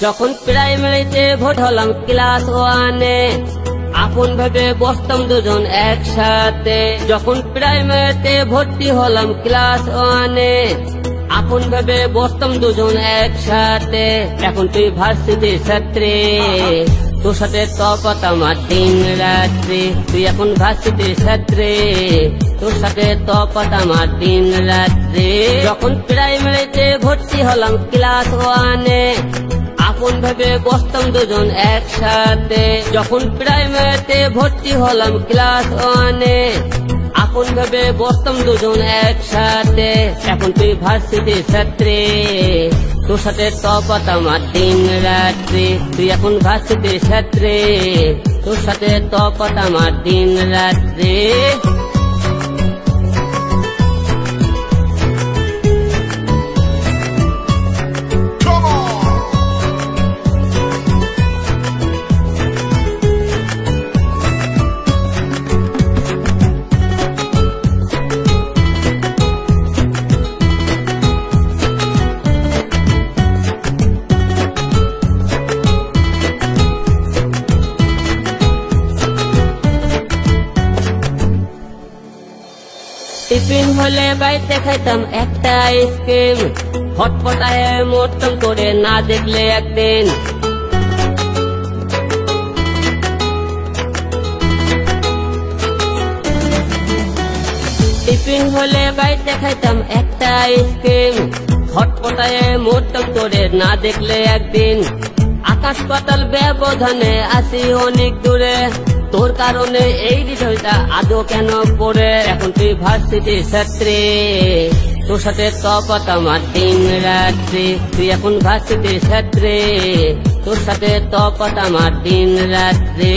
যখন প্রাইমারিতে ভোট হলাম ক্লাস ওয়ানে, আপন ভেবে বসতাম দুজন একসাথে। যখন প্রাইমারিতে ভর্তি হলাম ক্লাস ওয়ানে, আপন ভেবে বসতাম দুজন একসাথে। এখন তুই ভার্সিটির ছাত্রী, তোর সাথে তফাৎ আমার দিন রাত্রি। তুই এখন ভার্সিটির ছাত্রী, তোর সাথে তফাৎ আমার দিন রাত্রি। যখন প্রাইমারিতে ভর্তি হলাম ক্লাস ওয়ানে, আপন ভেবে বসতাম দুজন একসাথে। যখন প্রাইমারিতে ভর্তি হলাম ক্লাস ওয়ানে, আপন ভেবে বসতাম দুজন একসাথে। এখন তুই ভার্সিটির ছাত্রী, তোর সাথে তফাৎ আমার দিন রাত্রি। তুই এখন ভার্সিটির ছাত্রী, তোর সাথে তফাৎ আমার দিন রাত্রি। টিফিন হলে বাইতে খাইতাম একটা আইসক্রিম, হটপটায় মরতাম করে না দেখলে একদিন। টিফিন হলে বাইতে খাইতাম একটা আইসক্রিম, হটপটায় মরতাম করে না দেখলে একদিন। আকাশ পাতাল ব্যবধানে আসি অনেক দূরে, তোর কারণে এই বিষয়টা আদৌ কেন পড়ে। এখন তুই ভার্সিটির ছাত্রী, তোর সাথে তফাৎ আমার দিন রাত্রি। তুই এখন ভার্সিটির ছাত্রী, তোর সাথে তফাৎ আমার দিন রাত্রি।